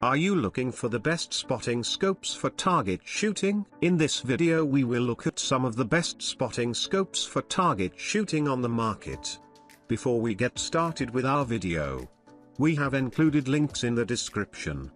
Are you looking for the best spotting scopes for target shooting? In this video we will look at some of the best spotting scopes for target shooting on the market. Before we get started with our video, we have included links in the description.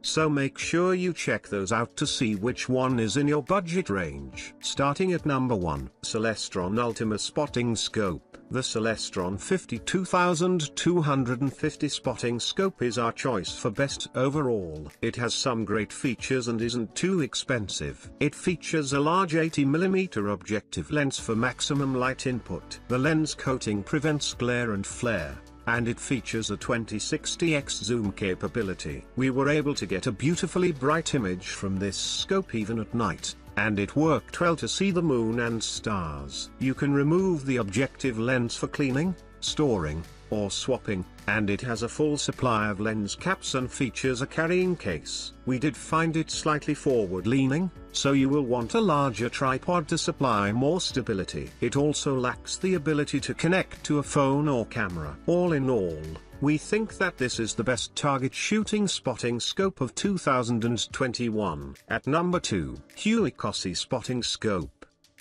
So make sure you check those out to see which one is in your budget range. Starting at number 1, Celestron Ultima Spotting Scope. The Celestron 52250 spotting scope is our choice for best overall. It has some great features and isn't too expensive. It features a large 80mm objective lens for maximum light input. The lens coating prevents glare and flare, and it features a 2060x zoom capability. We were able to get a beautifully bright image from this scope even at night, and it worked well to see the moon and stars. You can remove the objective lens for cleaning, storing, or swapping, and it has a full supply of lens caps and features a carrying case. We did find it slightly forward-leaning, so you will want a larger tripod to supply more stability. It also lacks the ability to connect to a phone or camera. All in all, we think that this is the best target shooting spotting scope of 2021. At number 2, Huicocy Spotting Scope.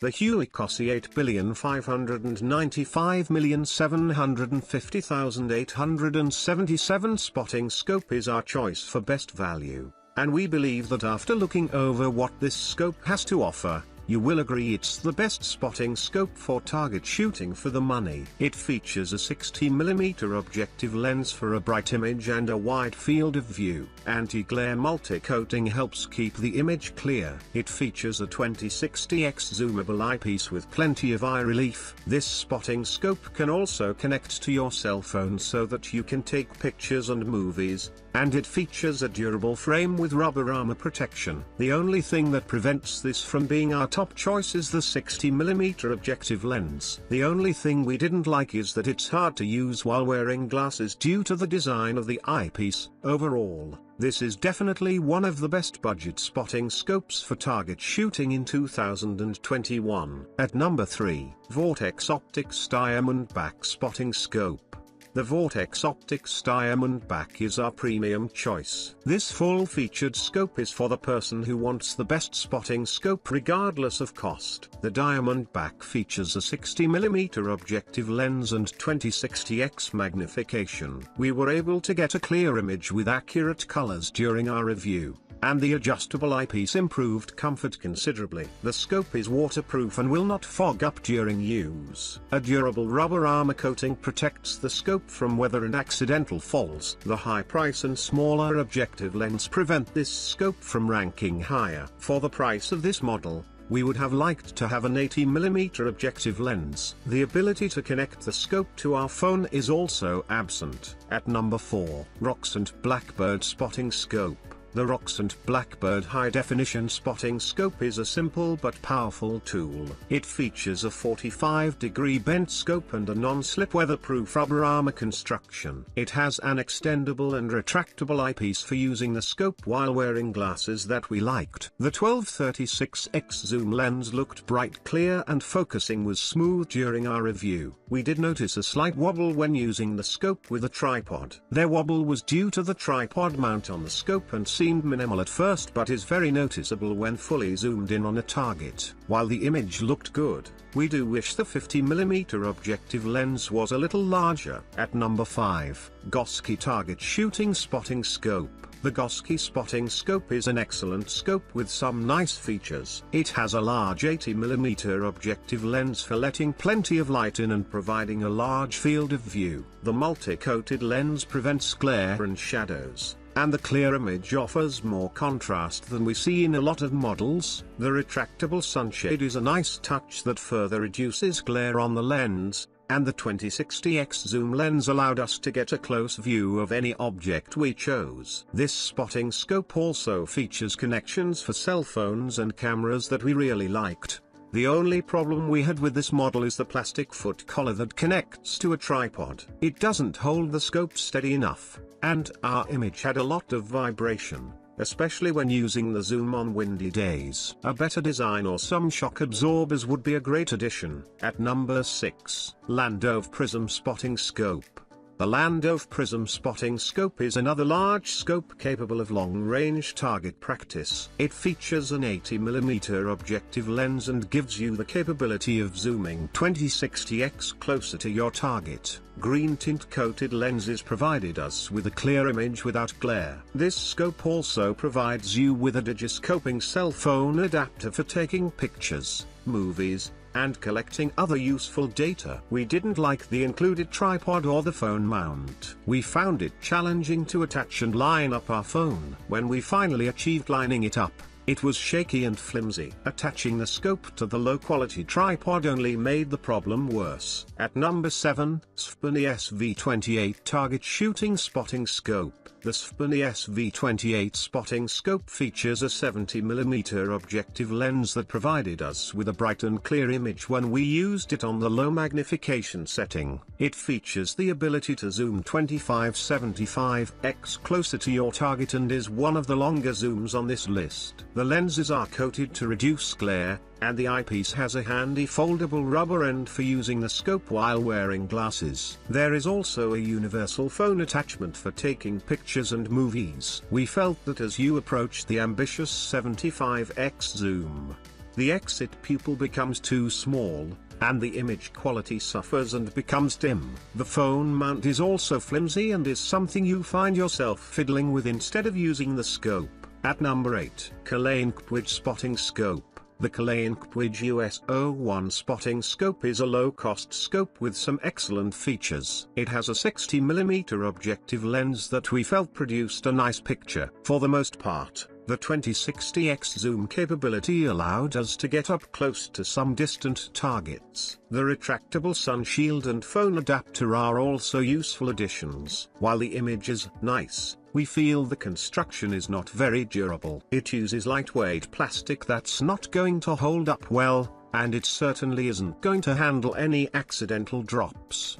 The Huicocy 8,595,750,877 spotting scope is our choice for best value, and we believe that after looking over what this scope has to offer, you will agree it's the best spotting scope for target shooting for the money. It features a 60mm objective lens for a bright image and a wide field of view. Anti-glare multi-coating helps keep the image clear. It features a 2060x zoomable eyepiece with plenty of eye relief. This spotting scope can also connect to your cell phone so that you can take pictures and movies, and it features a durable frame with rubber armor protection. The only thing that prevents this from being our top choice is the 60mm objective lens. The only thing we didn't like is that it's hard to use while wearing glasses due to the design of the eyepiece. Overall, this is definitely one of the best budget spotting scopes for target shooting in 2021. At number 3, Vortex Optics Diamondback Spotting Scope. The Vortex Optics Diamondback is our premium choice. This full-featured scope is for the person who wants the best spotting scope regardless of cost. The Diamondback features a 60mm objective lens and 2060x magnification. We were able to get a clear image with accurate colors during our review, and the adjustable eyepiece improved comfort considerably. The scope is waterproof and will not fog up during use. A durable rubber armor coating protects the scope from weather and accidental falls. The high price and smaller objective lens prevent this scope from ranking higher. For the price of this model, we would have liked to have an 80mm objective lens. The ability to connect the scope to our phone is also absent. At number 4, Roxant Blackbird Spotting Scope. The Roxant Blackbird high-definition spotting scope is a simple but powerful tool. It features a 45-degree bent scope and a non-slip weatherproof rubber armor construction. It has an extendable and retractable eyepiece for using the scope while wearing glasses that we liked. The 1236x zoom lens looked bright, clear, and focusing was smooth during our review. We did notice a slight wobble when using the scope with a tripod. Their wobble was due to the tripod mount on the scope and seemed minimal at first but is very noticeable when fully zoomed in on a target. While the image looked good, we do wish the 50mm objective lens was a little larger. At number 5, Gosky Target Shooting Spotting Scope. The Gosky Spotting Scope is an excellent scope with some nice features. It has a large 80mm objective lens for letting plenty of light in and providing a large field of view. The multi-coated lens prevents glare and shadows, and the clear image offers more contrast than we see in a lot of models. The retractable sunshade is a nice touch that further reduces glare on the lens, and the 2060x zoom lens allowed us to get a close view of any object we chose. This spotting scope also features connections for cell phones and cameras that we really liked. The only problem we had with this model is the plastic foot collar that connects to a tripod. It doesn't hold the scope steady enough, and our image had a lot of vibration, especially when using the zoom on windy days. A better design or some shock absorbers would be a great addition. At number 6, LANDOVE Prism Spotting Scope. The LANDOVE Prism spotting scope is another large scope capable of long-range target practice. It features an 80mm objective lens and gives you the capability of zooming 20-60x closer to your target. Green tint-coated lenses provided us with a clear image without glare. This scope also provides you with a digiscoping cell phone adapter for taking pictures, movies, and collecting other useful data. We didn't like the included tripod or the phone mount. We found it challenging to attach and line up our phone. When we finally achieved lining it up, it was shaky and flimsy. Attaching the scope to the low-quality tripod only made the problem worse. At number 7, SVBONY SV28 Target Shooting Spotting Scope. The SVBONY SV28 spotting scope features a 70mm objective lens that provided us with a bright and clear image when we used it on the low magnification setting. It features the ability to zoom 25-75x closer to your target and is one of the longer zooms on this list. The lenses are coated to reduce glare, and the eyepiece has a handy foldable rubber end for using the scope while wearing glasses. There is also a universal phone attachment for taking pictures and movies. We felt that as you approach the ambitious 75x zoom, the exit pupil becomes too small, and the image quality suffers and becomes dim. The phone mount is also flimsy and is something you find yourself fiddling with instead of using the scope. At number 8, CPWYJ Spotting Scope. The CPWYJ US-01 spotting scope is a low-cost scope with some excellent features. It has a 60mm objective lens that we felt produced a nice picture. For the most part, the 20-60x zoom capability allowed us to get up close to some distant targets. The retractable sun shield and phone adapter are also useful additions. While the image is nice, we feel the construction is not very durable. It uses lightweight plastic that's not going to hold up well, and it certainly isn't going to handle any accidental drops.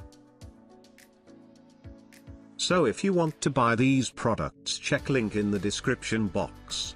So if you want to buy these products, check link in the description box.